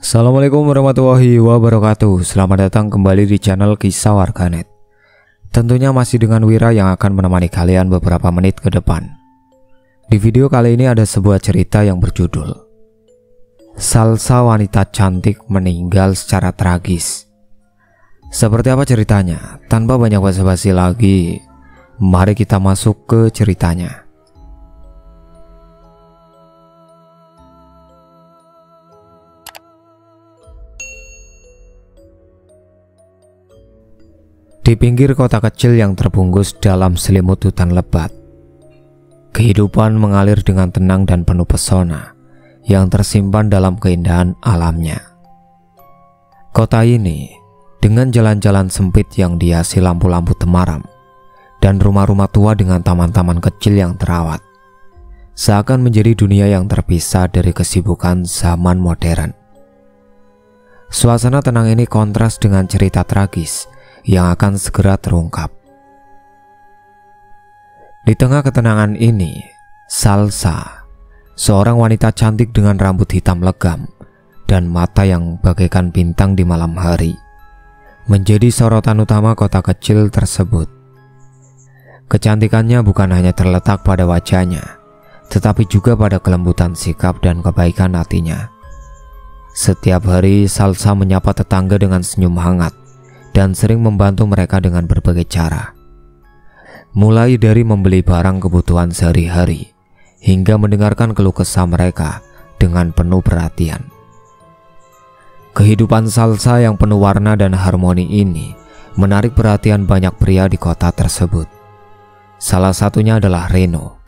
Assalamualaikum warahmatullahi wabarakatuh. Selamat datang kembali di channel Kisah Warganet. Tentunya masih dengan Wira yang akan menemani kalian beberapa menit ke depan. Di video kali ini ada sebuah cerita yang berjudul Salsa, wanita cantik meninggal secara tragis. Seperti apa ceritanya? Tanpa banyak basa-basi lagi, mari kita masuk ke ceritanya. Di pinggir kota kecil yang terbungkus dalam selimut hutan lebat, kehidupan mengalir dengan tenang dan penuh pesona yang tersimpan dalam keindahan alamnya. Kota ini dengan jalan-jalan sempit yang dihiasi lampu-lampu temaram dan rumah-rumah tua dengan taman-taman kecil yang terawat, seakan menjadi dunia yang terpisah dari kesibukan zaman modern. Suasana tenang ini kontras dengan cerita tragis yang akan segera terungkap. Di tengah ketenangan ini, Salsa, seorang wanita cantik dengan rambut hitam legam dan mata yang bagaikan bintang di malam hari, menjadi sorotan utama kota kecil tersebut. Kecantikannya bukan hanya terletak pada wajahnya, tetapi juga pada kelembutan sikap dan kebaikan hatinya. Setiap hari Salsa menyapa tetangga dengan senyum hangat dan sering membantu mereka dengan berbagai cara, mulai dari membeli barang kebutuhan sehari-hari hingga mendengarkan keluh kesah mereka dengan penuh perhatian. Kehidupan Salsa yang penuh warna dan harmoni ini menarik perhatian banyak pria di kota tersebut. Salah satunya adalah Reno,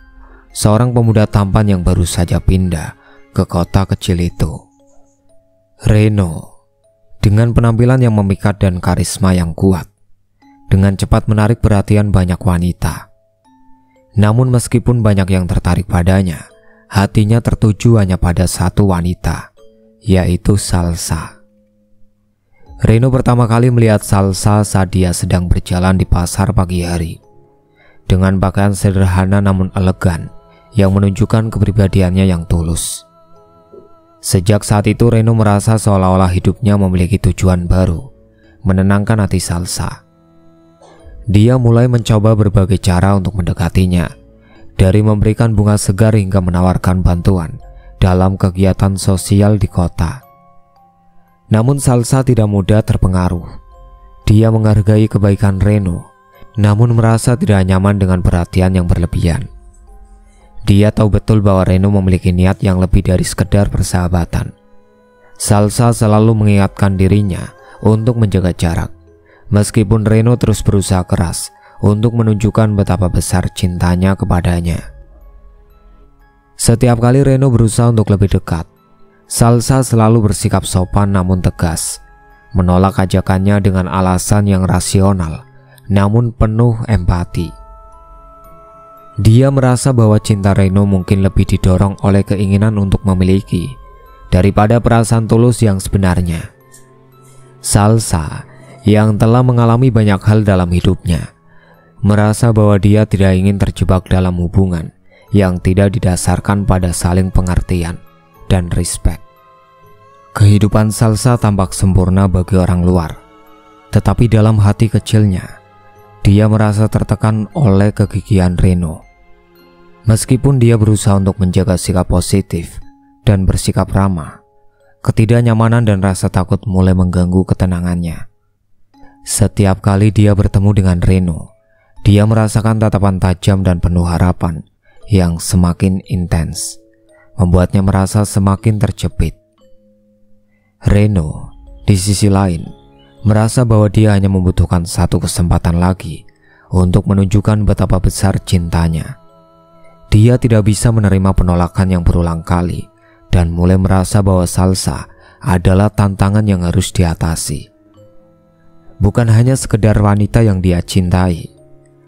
seorang pemuda tampan yang baru saja pindah ke kota kecil itu. Reno dengan penampilan yang memikat dan karisma yang kuat, dengan cepat menarik perhatian banyak wanita. Namun meskipun banyak yang tertarik padanya, hatinya tertuju hanya pada satu wanita, yaitu Salsa. Reno pertama kali melihat Salsa saat dia sedang berjalan di pasar pagi hari, dengan pakaian sederhana namun elegan yang menunjukkan kepribadiannya yang tulus. Sejak saat itu Reno merasa seolah-olah hidupnya memiliki tujuan baru, menenangkan hati Salsa. Dia mulai mencoba berbagai cara untuk mendekatinya, dari memberikan bunga segar hingga menawarkan bantuan dalam kegiatan sosial di kota. Namun Salsa tidak mudah terpengaruh. Dia menghargai kebaikan Reno, namun merasa tidak nyaman dengan perhatian yang berlebihan. Dia tahu betul bahwa Reno memiliki niat yang lebih dari sekedar persahabatan. Salsa selalu mengingatkan dirinya untuk menjaga jarak, meskipun Reno terus berusaha keras untuk menunjukkan betapa besar cintanya kepadanya. Setiap kali Reno berusaha untuk lebih dekat, Salsa selalu bersikap sopan namun tegas, menolak ajakannya dengan alasan yang rasional namun penuh empati. Dia merasa bahwa cinta Reno mungkin lebih didorong oleh keinginan untuk memiliki daripada perasaan tulus yang sebenarnya. Salsa yang telah mengalami banyak hal dalam hidupnya merasa bahwa dia tidak ingin terjebak dalam hubungan yang tidak didasarkan pada saling pengertian dan respect. Kehidupan Salsa tampak sempurna bagi orang luar, tetapi dalam hati kecilnya dia merasa tertekan oleh kegigihan Reno. Meskipun dia berusaha untuk menjaga sikap positif dan bersikap ramah, ketidaknyamanan dan rasa takut mulai mengganggu ketenangannya. Setiap kali dia bertemu dengan Reno, dia merasakan tatapan tajam dan penuh harapan yang semakin intens, membuatnya merasa semakin terjepit. Reno, di sisi lain, merasa bahwa dia hanya membutuhkan satu kesempatan lagi untuk menunjukkan betapa besar cintanya. Dia tidak bisa menerima penolakan yang berulang kali dan mulai merasa bahwa Salsa adalah tantangan yang harus diatasi. Bukan hanya sekedar wanita yang dia cintai.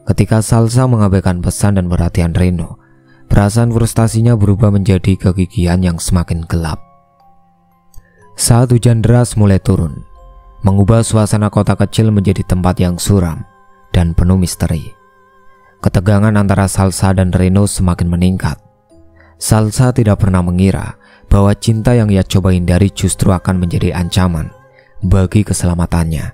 Ketika Salsa mengabaikan pesan dan perhatian Reno, perasaan frustasinya berubah menjadi kegigihan yang semakin gelap. Saat hujan deras mulai turun, mengubah suasana kota kecil menjadi tempat yang suram dan penuh misteri. Ketegangan antara Salsa dan Reno semakin meningkat. Salsa tidak pernah mengira bahwa cinta yang ia coba hindari justru akan menjadi ancaman bagi keselamatannya.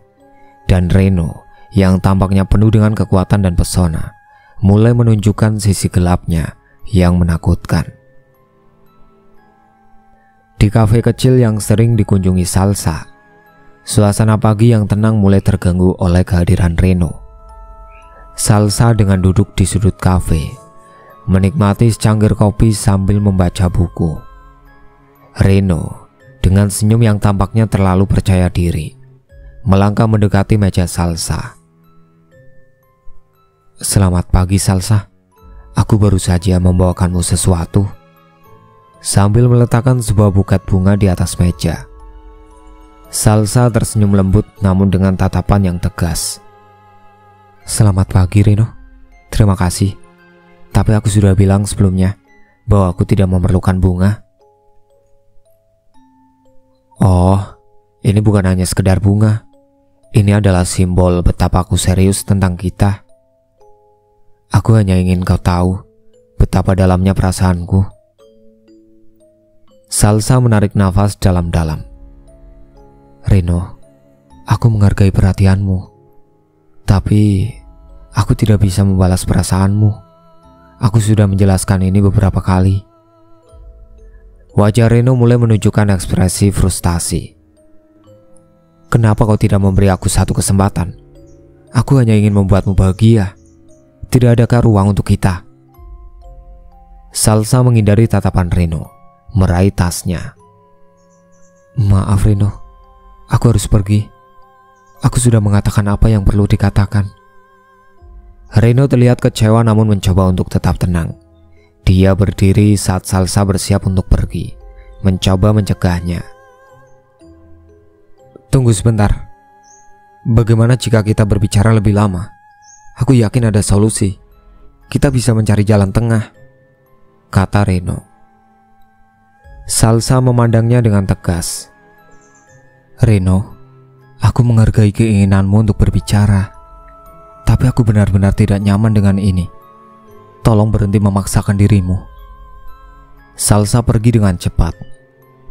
Dan Reno yang tampaknya penuh dengan kekuatan dan pesona mulai menunjukkan sisi gelapnya yang menakutkan. Di kafe kecil yang sering dikunjungi Salsa, suasana pagi yang tenang mulai terganggu oleh kehadiran Reno. Salsa dengan duduk di sudut kafe, menikmati secangkir kopi sambil membaca buku. Reno dengan senyum yang tampaknya terlalu percaya diri, melangkah mendekati meja Salsa. "Selamat pagi Salsa, aku baru saja membawakanmu sesuatu." Sambil meletakkan sebuah buket bunga di atas meja, Salsa tersenyum lembut namun dengan tatapan yang tegas. "Selamat pagi Reno, terima kasih. Tapi aku sudah bilang sebelumnya bahwa aku tidak memerlukan bunga." "Oh, ini bukan hanya sekedar bunga. Ini adalah simbol betapa aku serius tentang kita. Aku hanya ingin kau tahu betapa dalamnya perasaanku." Salsa menarik nafas dalam-dalam. "Reno, aku menghargai perhatianmu, tapi aku tidak bisa membalas perasaanmu. Aku sudah menjelaskan ini beberapa kali." Wajah Reno mulai menunjukkan ekspresi frustasi. "Kenapa kau tidak memberi aku satu kesempatan? Aku hanya ingin membuatmu bahagia. Tidak adakah ruang untuk kita?" Salsa menghindari tatapan Reno, meraih tasnya. "Maaf Reno, aku harus pergi. Aku sudah mengatakan apa yang perlu dikatakan." Reno terlihat kecewa namun mencoba untuk tetap tenang. Dia berdiri saat Salsa bersiap untuk pergi, mencoba mencegahnya. "Tunggu sebentar. Bagaimana jika kita berbicara lebih lama? Aku yakin ada solusi. Kita bisa mencari jalan tengah," kata Reno. Salsa memandangnya dengan tegas. "Reno, aku menghargai keinginanmu untuk berbicara, tapi aku benar-benar tidak nyaman dengan ini. Tolong berhenti memaksakan dirimu." Salsa pergi dengan cepat,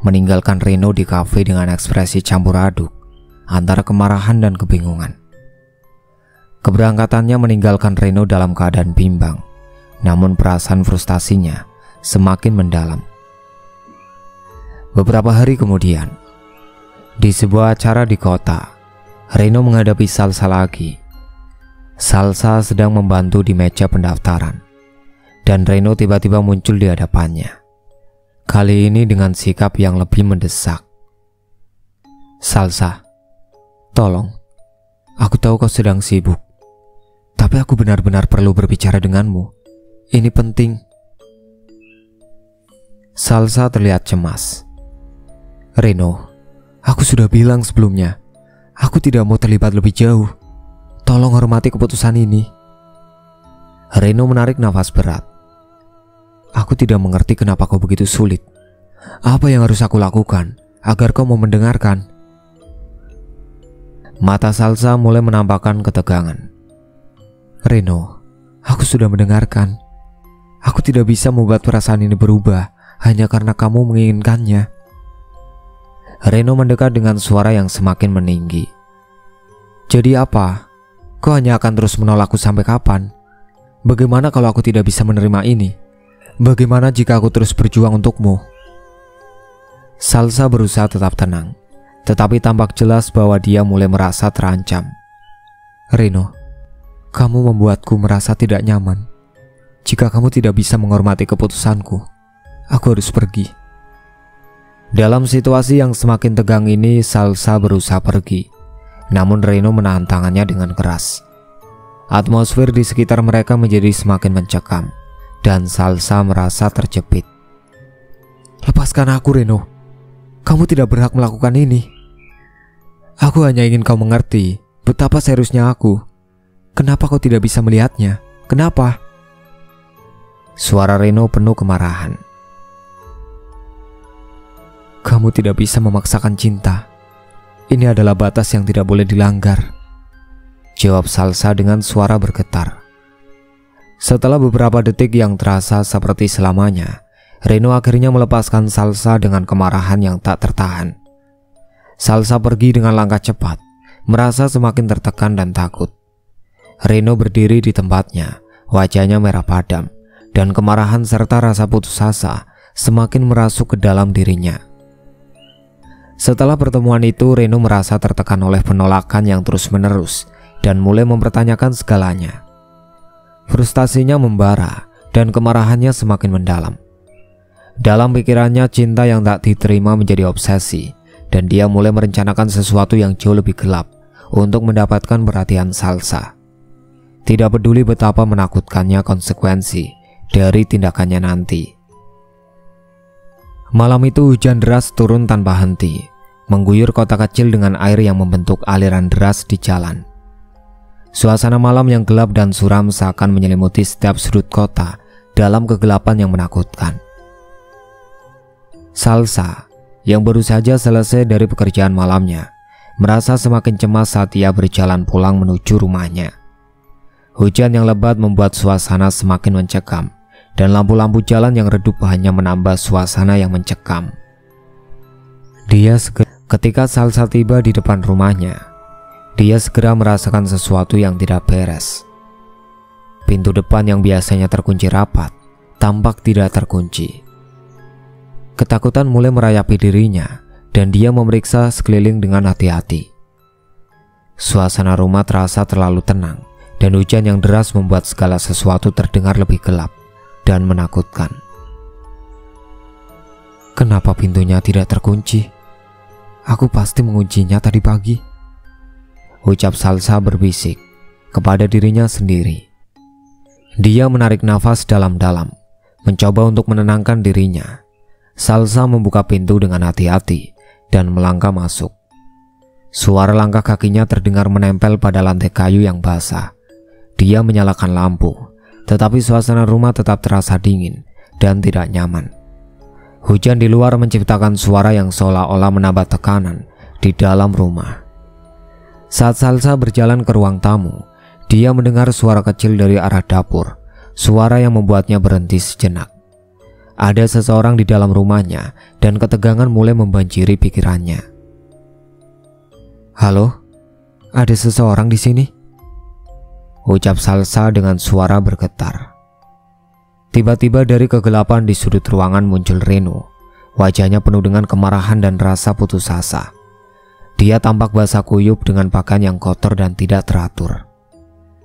meninggalkan Reno di kafe dengan ekspresi campur aduk antara kemarahan dan kebingungan. Keberangkatannya meninggalkan Reno dalam keadaan bimbang, namun perasaan frustasinya semakin mendalam. Beberapa hari kemudian, di sebuah acara di kota, Reno menghadapi Salsa lagi. Salsa sedang membantu di meja pendaftaran, dan Reno tiba-tiba muncul di hadapannya. Kali ini dengan sikap yang lebih mendesak. "Salsa, tolong. Aku tahu kau sedang sibuk, tapi aku benar-benar perlu berbicara denganmu. Ini penting." Salsa terlihat cemas. "Reno, aku sudah bilang sebelumnya, aku tidak mau terlibat lebih jauh. Tolong hormati keputusan ini." Reno menarik nafas berat. "Aku tidak mengerti kenapa kau begitu sulit. Apa yang harus aku lakukan agar kau mau mendengarkan?" Mata Salsa mulai menampakkan ketegangan. "Reno, aku sudah mendengarkan. Aku tidak bisa membuat perasaan ini berubah hanya karena kamu menginginkannya." Reno mendekat dengan suara yang semakin meninggi. "Jadi apa? Kau hanya akan terus menolakku sampai kapan? Bagaimana kalau aku tidak bisa menerima ini? Bagaimana jika aku terus berjuang untukmu?" Salsa berusaha tetap tenang, tetapi tampak jelas bahwa dia mulai merasa terancam. "Reno, kamu membuatku merasa tidak nyaman. Jika kamu tidak bisa menghormati keputusanku, aku harus pergi." Dalam situasi yang semakin tegang ini, Salsa berusaha pergi, namun Reno menahan tangannya dengan keras. Atmosfer di sekitar mereka menjadi semakin mencekam, dan Salsa merasa terjepit. "Lepaskan aku Reno, kamu tidak berhak melakukan ini. Aku hanya ingin kau mengerti betapa seriusnya aku. Kenapa kau tidak bisa melihatnya? Kenapa?" Suara Reno penuh kemarahan. "Kamu tidak bisa memaksakan cinta. Ini adalah batas yang tidak boleh dilanggar," jawab Salsa dengan suara bergetar. Setelah beberapa detik yang terasa seperti selamanya, Reno akhirnya melepaskan Salsa dengan kemarahan yang tak tertahan. Salsa pergi dengan langkah cepat, merasa semakin tertekan dan takut. Reno berdiri di tempatnya, wajahnya merah padam, dan kemarahan serta rasa putus asa semakin merasuk ke dalam dirinya. Setelah pertemuan itu, Reno merasa tertekan oleh penolakan yang terus-menerus dan mulai mempertanyakan segalanya. Frustasinya membara dan kemarahannya semakin mendalam. Dalam pikirannya, cinta yang tak diterima menjadi obsesi, dan dia mulai merencanakan sesuatu yang jauh lebih gelap untuk mendapatkan perhatian Salsa. Tidak peduli betapa menakutkannya konsekuensi dari tindakannya nanti. Malam itu hujan deras turun tanpa henti, mengguyur kota kecil dengan air yang membentuk aliran deras di jalan. Suasana malam yang gelap dan suram seakan menyelimuti setiap sudut kota dalam kegelapan yang menakutkan. Salsa, yang baru saja selesai dari pekerjaan malamnya, merasa semakin cemas saat ia berjalan pulang menuju rumahnya. Hujan yang lebat membuat suasana semakin mencekam, dan lampu-lampu jalan yang redup hanya menambah suasana yang mencekam. Ketika Salsa tiba di depan rumahnya, dia segera merasakan sesuatu yang tidak beres. Pintu depan yang biasanya terkunci rapat tampak tidak terkunci. Ketakutan mulai merayapi dirinya dan dia memeriksa sekeliling dengan hati-hati. Suasana rumah terasa terlalu tenang dan hujan yang deras membuat segala sesuatu terdengar lebih gelap dan menakutkan. Kenapa pintunya tidak terkunci? Aku pasti menguncinya tadi pagi, ucap Salsa berbisik kepada dirinya sendiri. Dia menarik nafas dalam-dalam, mencoba untuk menenangkan dirinya. Salsa membuka pintu dengan hati-hati dan melangkah masuk. Suara langkah kakinya terdengar menempel pada lantai kayu yang basah. Dia menyalakan lampu, tetapi suasana rumah tetap terasa dingin dan tidak nyaman. Hujan di luar menciptakan suara yang seolah-olah menambah tekanan di dalam rumah. Saat Salsa berjalan ke ruang tamu, dia mendengar suara kecil dari arah dapur, suara yang membuatnya berhenti sejenak. Ada seseorang di dalam rumahnya dan ketegangan mulai membanjiri pikirannya. Halo, ada seseorang di sini? Ucap Salsa dengan suara bergetar. Tiba-tiba dari kegelapan di sudut ruangan muncul Reno. Wajahnya penuh dengan kemarahan dan rasa putus asa. Dia tampak basah kuyup dengan pakaian yang kotor dan tidak teratur.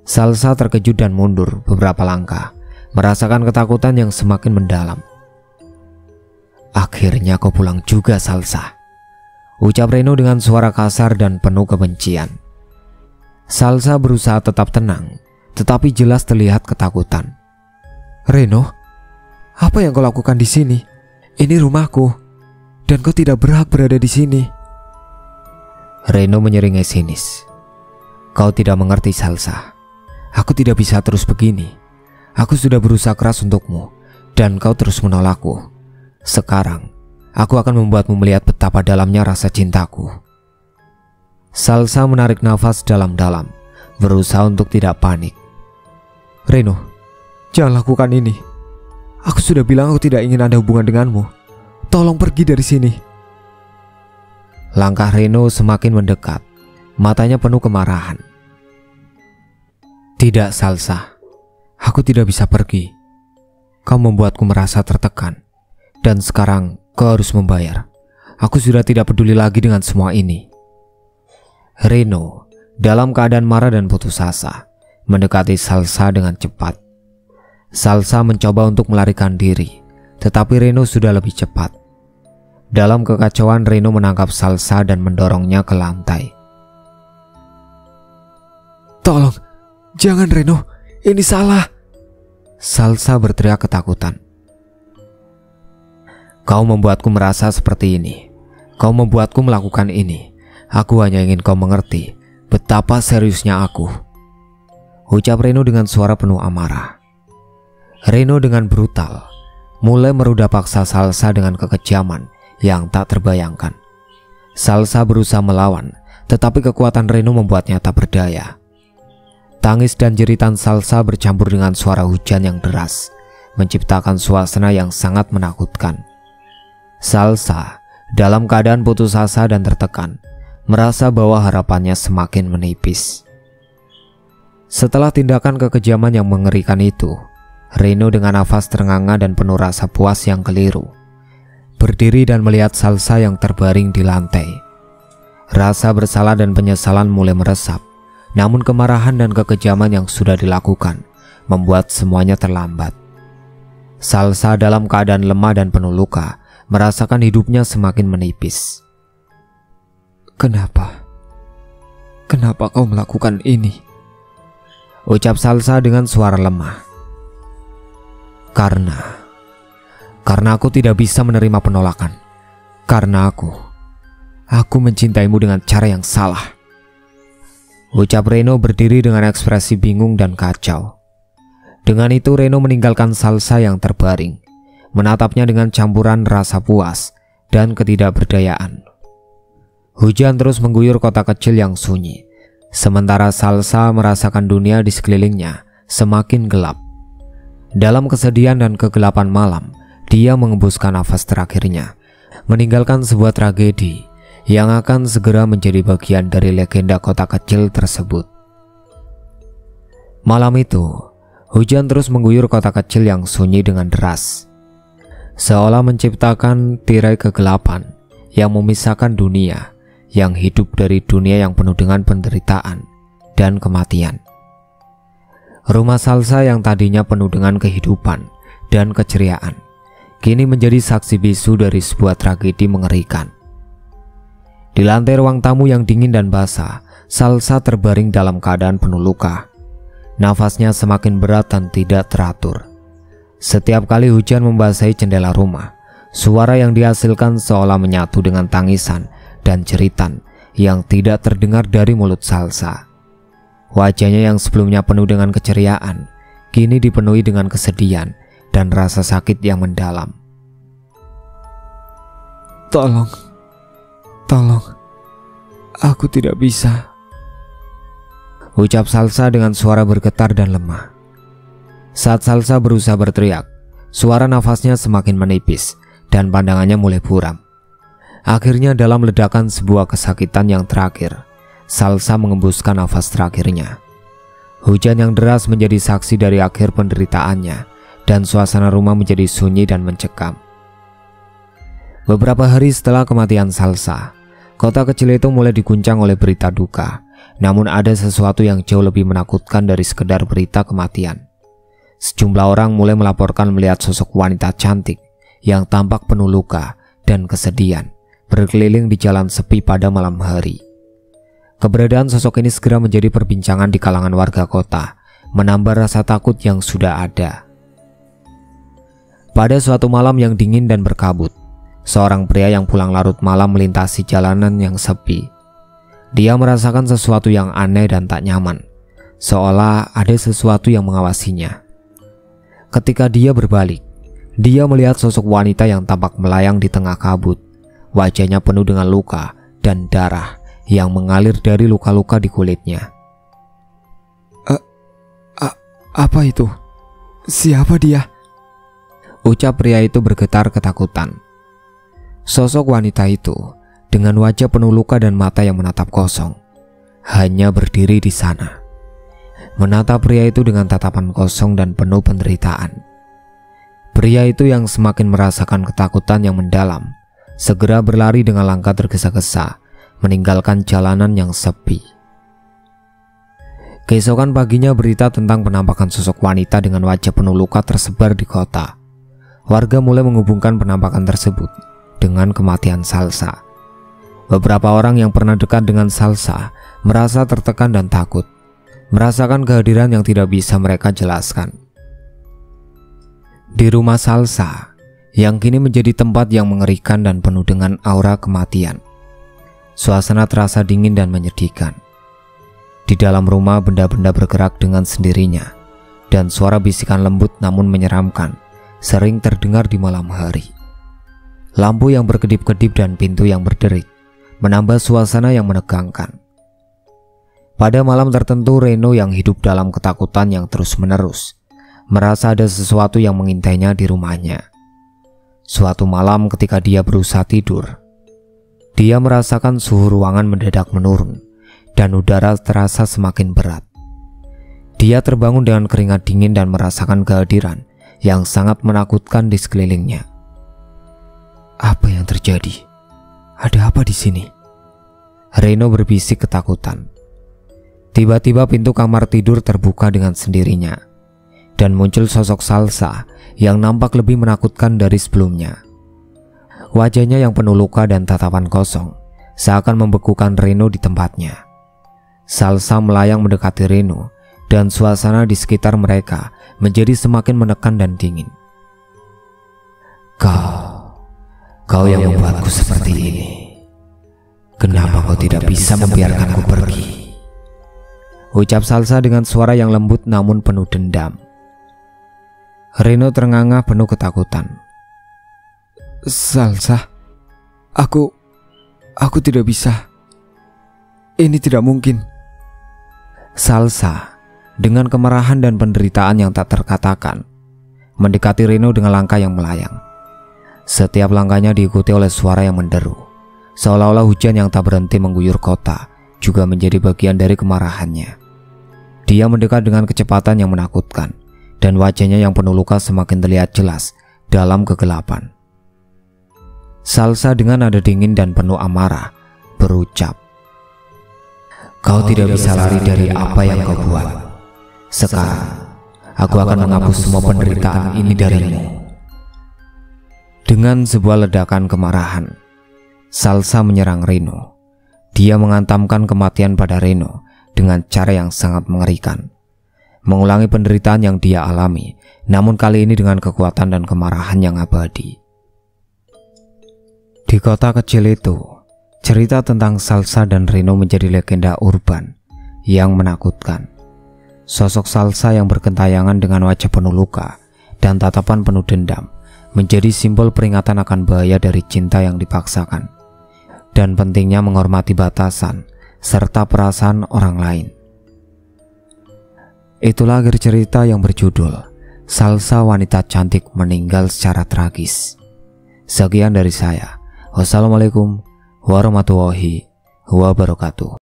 Salsa terkejut dan mundur beberapa langkah, merasakan ketakutan yang semakin mendalam. Akhirnya kau pulang juga, Salsa, ucap Reno dengan suara kasar dan penuh kebencian. Salsa berusaha tetap tenang, tetapi jelas terlihat ketakutan. Reno, apa yang kau lakukan di sini? Ini rumahku, dan kau tidak berhak berada di sini. Reno menyeringai sinis. Kau tidak mengerti, Salsa. Aku tidak bisa terus begini. Aku sudah berusaha keras untukmu, dan kau terus menolakku. Sekarang, aku akan membuatmu melihat betapa dalamnya rasa cintaku. Salsa menarik nafas dalam-dalam, berusaha untuk tidak panik. Reno, jangan lakukan ini. Aku sudah bilang aku tidak ingin ada hubungan denganmu. Tolong pergi dari sini. Langkah Reno semakin mendekat, matanya penuh kemarahan. Tidak, Salsa. Aku tidak bisa pergi. Kau membuatku merasa tertekan. Dan sekarang kau harus membayar. Aku sudah tidak peduli lagi dengan semua ini. Reno, dalam keadaan marah dan putus asa, mendekati Salsa dengan cepat. Salsa mencoba untuk melarikan diri, tetapi Reno sudah lebih cepat. Dalam kekacauan, Reno menangkap Salsa dan mendorongnya ke lantai. Tolong, jangan Reno, ini salah. Salsa berteriak ketakutan. Kau membuatku merasa seperti ini. Kau membuatku melakukan ini. Aku hanya ingin kau mengerti betapa seriusnya aku, ucap Reno dengan suara penuh amarah. Reno dengan brutal mulai merudah paksa Salsa dengan kekejaman yang tak terbayangkan. Salsa berusaha melawan, tetapi kekuatan Reno membuatnya tak berdaya. Tangis dan jeritan Salsa bercampur dengan suara hujan yang deras menciptakan suasana yang sangat menakutkan. Salsa dalam keadaan putus asa dan tertekan, merasa bahwa harapannya semakin menipis. Setelah tindakan kekejaman yang mengerikan itu, Reno dengan nafas ternganga dan penuh rasa puas yang keliru, berdiri dan melihat Salsa yang terbaring di lantai. Rasa bersalah dan penyesalan mulai meresap, namun kemarahan dan kekejaman yang sudah dilakukan membuat semuanya terlambat. Salsa dalam keadaan lemah dan penuh luka, merasakan hidupnya semakin menipis. Kenapa kau melakukan ini? Ucap Salsa dengan suara lemah. Karena aku tidak bisa menerima penolakan. Karena aku mencintaimu dengan cara yang salah. Ucap Reno berdiri dengan ekspresi bingung dan kacau. Dengan itu Reno meninggalkan Salsa yang terbaring, menatapnya dengan campuran rasa puas dan ketidakberdayaan. Hujan terus mengguyur kota kecil yang sunyi, sementara Salsa merasakan dunia di sekelilingnya semakin gelap. Dalam kesedihan dan kegelapan malam, dia mengembuskan nafas terakhirnya, meninggalkan sebuah tragedi yang akan segera menjadi bagian dari legenda kota kecil tersebut. Malam itu, hujan terus mengguyur kota kecil yang sunyi dengan deras, seolah menciptakan tirai kegelapan yang memisahkan dunia yang hidup dari dunia yang penuh dengan penderitaan dan kematian. Rumah Salsa yang tadinya penuh dengan kehidupan dan keceriaan, kini menjadi saksi bisu dari sebuah tragedi mengerikan. Di lantai ruang tamu yang dingin dan basah, Salsa terbaring dalam keadaan penuh luka. Nafasnya semakin berat dan tidak teratur. Setiap kali hujan membasahi jendela rumah, suara yang dihasilkan seolah menyatu dengan tangisan dan jeritan yang tidak terdengar dari mulut Salsa. Wajahnya yang sebelumnya penuh dengan keceriaan, kini dipenuhi dengan kesedihan dan rasa sakit yang mendalam. Tolong, aku tidak bisa, ucap Salsa dengan suara bergetar dan lemah. Saat Salsa berusaha berteriak, suara nafasnya semakin menipis dan pandangannya mulai buram. Akhirnya dalam ledakan sebuah kesakitan yang terakhir, Salsa mengembuskan nafas terakhirnya. Hujan yang deras menjadi saksi dari akhir penderitaannya, dan suasana rumah menjadi sunyi dan mencekam. Beberapa hari setelah kematian Salsa, kota kecil itu mulai diguncang oleh berita duka. Namun ada sesuatu yang jauh lebih menakutkan dari sekedar berita kematian. Sejumlah orang mulai melaporkan melihat sosok wanita cantik yang tampak penuh luka dan kesedihan berkeliling di jalan sepi pada malam hari. Keberadaan sosok ini segera menjadi perbincangan di kalangan warga kota, menambah rasa takut yang sudah ada. Pada suatu malam yang dingin dan berkabut, seorang pria yang pulang larut malam melintasi jalanan yang sepi. Dia merasakan sesuatu yang aneh dan tak nyaman, seolah ada sesuatu yang mengawasinya. Ketika dia berbalik, dia melihat sosok wanita yang tampak melayang di tengah kabut. Wajahnya penuh dengan luka dan darah yang mengalir dari luka-luka di kulitnya. Apa itu? Siapa dia? Ucap pria itu bergetar ketakutan. Sosok wanita itu dengan wajah penuh luka dan mata yang menatap kosong, hanya berdiri di sana, menatap pria itu dengan tatapan kosong dan penuh penderitaan. Pria itu yang semakin merasakan ketakutan yang mendalam, segera berlari dengan langkah tergesa-gesa, meninggalkan jalanan yang sepi. Keesokan paginya berita tentang penampakan sosok wanita dengan wajah penuh luka tersebar di kota. Warga mulai menghubungkan penampakan tersebut dengan kematian Salsa. Beberapa orang yang pernah dekat dengan Salsa merasa tertekan dan takut, merasakan kehadiran yang tidak bisa mereka jelaskan. Di rumah Salsa, yang kini menjadi tempat yang mengerikan dan penuh dengan aura kematian, suasana terasa dingin dan menyedihkan. Di dalam rumah benda-benda bergerak dengan sendirinya, dan suara bisikan lembut namun menyeramkan sering terdengar di malam hari. Lampu yang berkedip-kedip dan pintu yang berderit menambah suasana yang menegangkan. Pada malam tertentu, Reno yang hidup dalam ketakutan yang terus-menerus merasa ada sesuatu yang mengintainya di rumahnya. Suatu malam ketika dia berusaha tidur, dia merasakan suhu ruangan mendadak menurun dan udara terasa semakin berat. Dia terbangun dengan keringat dingin dan merasakan kehadiran yang sangat menakutkan di sekelilingnya. Apa yang terjadi? Ada apa di sini? Reno berbisik ketakutan. Tiba-tiba pintu kamar tidur terbuka dengan sendirinya dan muncul sosok Salsa yang nampak lebih menakutkan dari sebelumnya. Wajahnya yang penuh luka dan tatapan kosong seakan membekukan Reno di tempatnya. Salsa melayang mendekati Reno dan suasana di sekitar mereka menjadi semakin menekan dan dingin. Kau yang membuatku seperti ini. Kenapa kau tidak bisa membiarkanku pergi? Ucap Salsa dengan suara yang lembut namun penuh dendam. Reno terengah-engah penuh ketakutan. Salsa, aku tidak bisa. Ini tidak mungkin. Salsa dengan kemarahan dan penderitaan yang tak terkatakan mendekati Reno dengan langkah yang melayang. Setiap langkahnya diikuti oleh suara yang menderu, seolah-olah hujan yang tak berhenti mengguyur kota juga menjadi bagian dari kemarahannya. Dia mendekat dengan kecepatan yang menakutkan dan wajahnya yang penuh luka semakin terlihat jelas dalam kegelapan. Salsa dengan nada dingin dan penuh amarah berucap, "Kau tidak bisa lari dari apa yang kau buat. Sekarang, aku akan menghapus semua penderitaan ini darimu." Dengan sebuah ledakan kemarahan, Salsa menyerang Reno. Dia mengantamkan kematian pada Reno dengan cara yang sangat mengerikan, mengulangi penderitaan yang dia alami, namun kali ini dengan kekuatan dan kemarahan yang abadi. Di kota kecil itu, cerita tentang Salsa dan Reno menjadi legenda urban yang menakutkan. Sosok Salsa yang bergentayangan dengan wajah penuh luka dan tatapan penuh dendam menjadi simbol peringatan akan bahaya dari cinta yang dipaksakan dan pentingnya menghormati batasan serta perasaan orang lain. Itulah akhir cerita yang berjudul Salsa Wanita Cantik Meninggal Secara Tragis. Sekian dari saya. Wassalamualaikum warahmatullahi wabarakatuh.